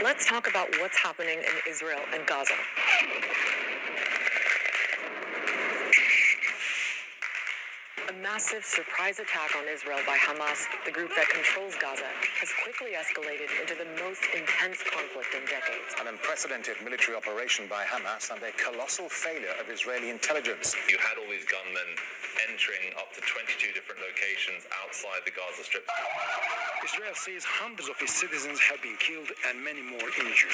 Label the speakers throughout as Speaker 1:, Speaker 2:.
Speaker 1: Let's talk about what's happening in Israel and Gaza. A massive surprise attack on Israel by Hamas, the group that controls Gaza, has quickly escalated into the most intense conflict in decades.
Speaker 2: An unprecedented military operation by Hamas and a colossal failure of Israeli intelligence.
Speaker 3: You had all these gunmen entering up to 22 different locations outside the Gaza Strip.
Speaker 4: Israel says hundreds of its citizens have been killed and many more injured.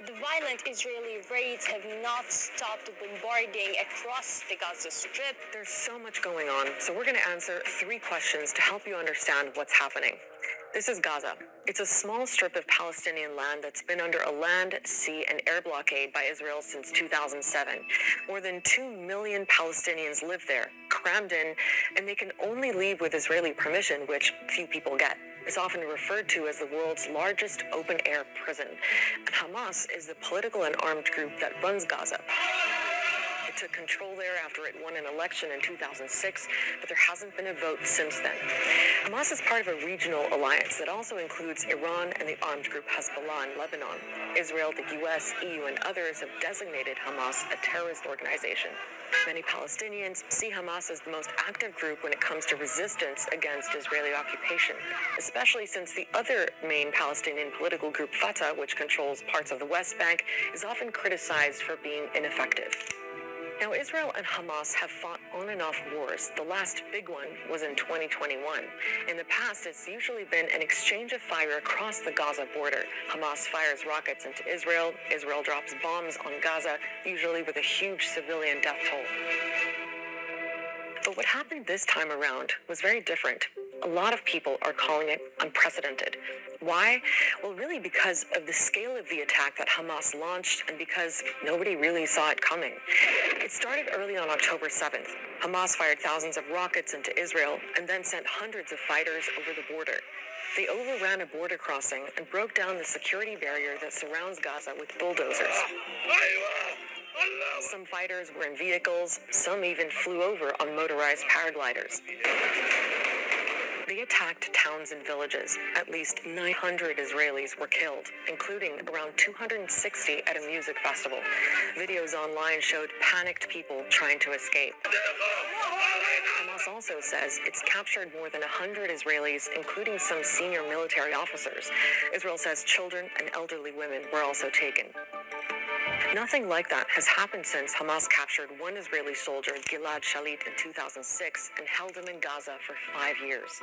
Speaker 5: The violent Israeli raids have not stopped bombarding across the Gaza Strip.
Speaker 1: There's so much going on, so we're going to answer 3 questions to help you understand what's happening. This is Gaza. It's a small strip of Palestinian land that's been under a land, sea, and air blockade by Israel since 2007. More than 2 million Palestinians live there, crammed in, and they can only leave with Israeli permission, which few people get. It's often referred to as the world's largest open-air prison. And Hamas is the political and armed group that runs Gaza. It took control there after it won an election in 2006, but there hasn't been a vote since then. Hamas is part of a regional alliance that also includes Iran and the armed group Hezbollah in Lebanon. Israel, the US, EU, and others have designated Hamas a terrorist organization. Many Palestinians see Hamas as the most active group when it comes to resistance against Israeli occupation, especially since the other main Palestinian political group, Fatah, which controls parts of the West Bank, is often criticized for being ineffective. Now, Israel and Hamas have fought on and off wars. The last big one was in 2021. In the past, it's usually been an exchange of fire across the Gaza border. Hamas fires rockets into Israel. Israel drops bombs on Gaza, usually with a huge civilian death toll. But what happened this time around was very different. A lot of people are calling it unprecedented. Why? Well, really because of the scale of the attack that Hamas launched and because nobody really saw it coming. It started early on October 7th. Hamas fired thousands of rockets into Israel and then sent hundreds of fighters over the border. They overran a border crossing and broke down the security barrier that surrounds Gaza with bulldozers. Some fighters were in vehicles, some even flew over on motorized paragliders. They attacked towns and villages. At least 900 Israelis were killed, including around 260 at a music festival. Videos online showed panicked people trying to escape. Hamas also says it's captured more than 100 Israelis, including some senior military officers. Israel says children and elderly women were also taken. Nothing like that has happened since Hamas captured one Israeli soldier, Gilad Shalit, in 2006 and held him in Gaza for 5 years.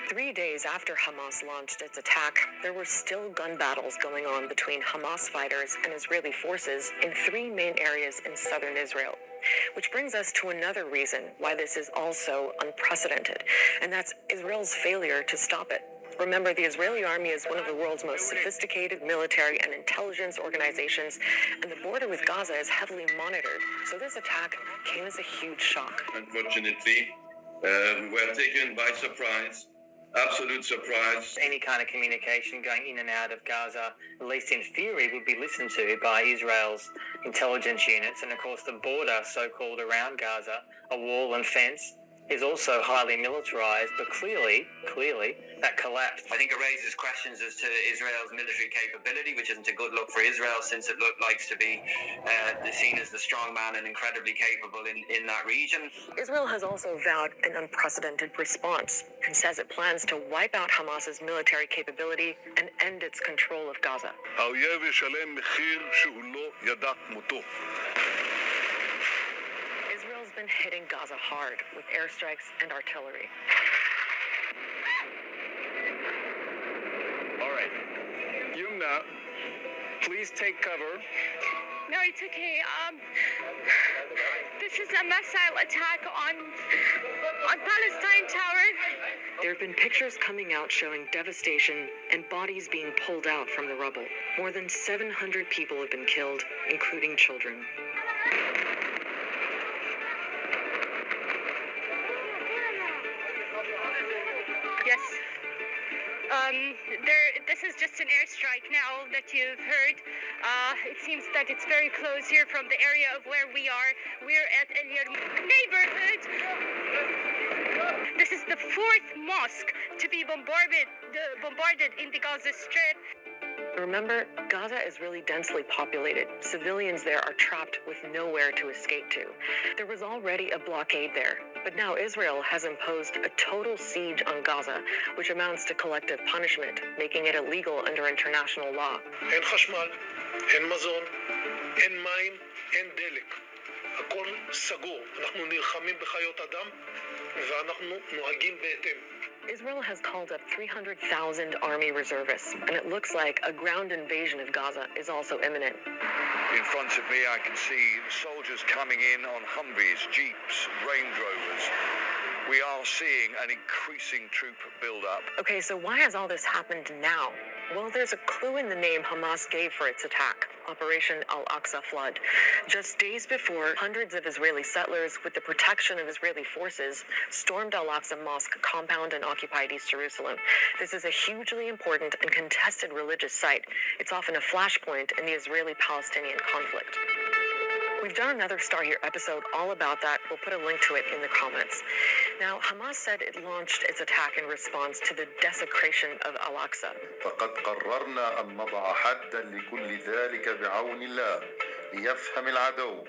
Speaker 1: 3 days after Hamas launched its attack, there were still gun battles going on between Hamas fighters and Israeli forces in 3 main areas in southern Israel. Which brings us to another reason why this is also unprecedented, and that's Israel's failure to stop it. Remember, the Israeli army is one of the world's most sophisticated military and intelligence organizations, and the border with Gaza is heavily monitored. So this attack came as a huge shock.
Speaker 6: Unfortunately, we were taken by surprise, absolute surprise.
Speaker 7: Any kind of communication going in and out of Gaza, at least in theory, would be listened to by Israel's intelligence units. And of course, the border, so-called, around Gaza, a wall and fence, is also highly militarized, but clearly, that collapsed.
Speaker 8: I think it raises questions as to Israel's military capability, which isn't a good look for Israel, since it likes to be seen as the strong man and incredibly capable in that region.
Speaker 1: Israel has also vowed an unprecedented response and says it plans to wipe out Hamas's military capability and end its control of Gaza. Israel's been hitting Gaza hard with airstrikes and artillery.
Speaker 4: All right. Yumna, please take cover.
Speaker 9: No, it's okay. This is a missile attack on Palestine Tower.
Speaker 1: There have been pictures coming out showing devastation and bodies being pulled out from the rubble. More than 700 people have been killed, including children.
Speaker 9: Yes. This is just an airstrike now that you've heard. It seems that it's very close here from the area of where we are. We're at a neighborhood. This is the 4th mosque to be bombarded in the Gaza Strip.
Speaker 1: Remember, Gaza is really densely populated. Civilians there are trapped with nowhere to escape to. There was already a blockade there, but now Israel has imposed a total siege on Gaza, which amounts to collective punishment, making it illegal under international law.
Speaker 4: אין חשמל, אין מזון, אין מים, אין דלק. הכל סגור. אנחנו נלחמים בחיות אדם ואנחנו נוהגים בהתאם.
Speaker 1: Israel has called up 300,000 army reservists, and it looks like a ground invasion of Gaza is also imminent.
Speaker 10: In front of me, I can see soldiers coming in on Humvees, Jeeps, Range Rovers. We are seeing an increasing troop build-up.
Speaker 1: Okay, so why has all this happened now? Well, there's a clue in the name Hamas gave for its attack, Operation Al-Aqsa Flood. Just days before, hundreds of Israeli settlers, with the protection of Israeli forces, stormed Al-Aqsa Mosque compound in occupied East Jerusalem. This is a hugely important and contested religious site. It's often a flashpoint in the Israeli-Palestinian conflict. We've done another Star Here episode all about that. We'll put a link to it in the comments. Now, Hamas said it launched its attack in response to the desecration of Al-Aqsa.
Speaker 11: فقد قررنا أن نضع حدا لكل ذلك بعون الله ليفهم العدو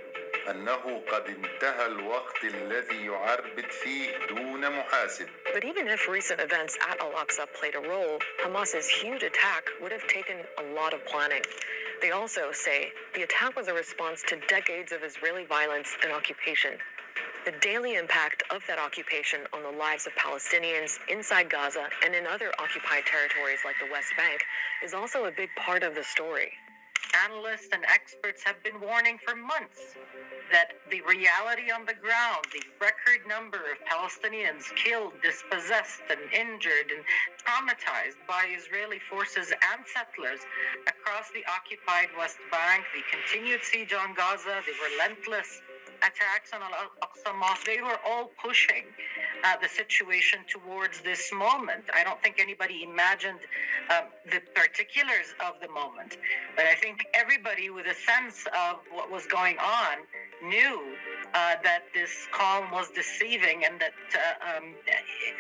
Speaker 11: أنه قد انتهى الوقت الذي يعربد فيه دون محاسب.
Speaker 1: But even if recent events at Al-Aqsa played a role, Hamas's huge attack would have taken a lot of planning. They also say the attack was a response to decades of Israeli violence and occupation. The daily impact of that occupation on the lives of Palestinians inside Gaza and in other occupied territories like the West Bank is also a big part of the story.
Speaker 12: Analysts and experts have been warning for months that the reality on the ground, the record number of Palestinians killed, dispossessed, and injured and traumatized by Israeli forces and settlers across the occupied West Bank, the continued siege on Gaza, the relentless attacks on Al-Aqsa Mosque, they were all pushing the situation towards this moment. I don't think anybody imagined the particulars of the moment, but I think everybody with a sense of what was going on knew that this calm was deceiving and that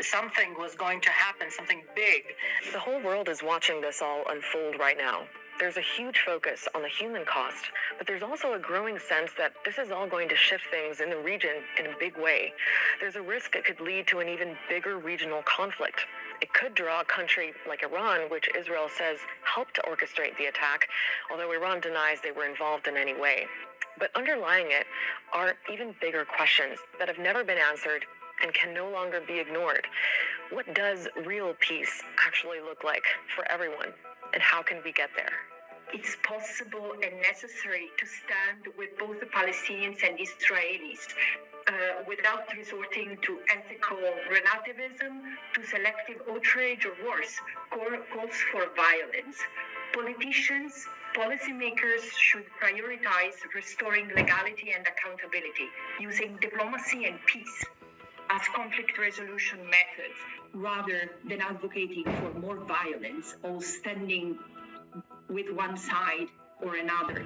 Speaker 12: something was going to happen, something big.
Speaker 1: The whole world is watching this all unfold right now. There's a huge focus on the human cost, but there's also a growing sense that this is all going to shift things in the region in a big way. There's a risk it could lead to an even bigger regional conflict. It could draw a country like Iran, which Israel says helped to orchestrate the attack, although Iran denies they were involved in any way. But underlying it are even bigger questions that have never been answered and can no longer be ignored. What does real peace actually look like for everyone? And how can we get there?
Speaker 13: It's possible and necessary to stand with both the Palestinians and Israelis without resorting to ethical relativism, to selective outrage, or worse, calls for violence. Politicians, policymakers should prioritize restoring legality and accountability, using diplomacy and peace as conflict resolution methods, rather than advocating for more violence or standing with one side or another.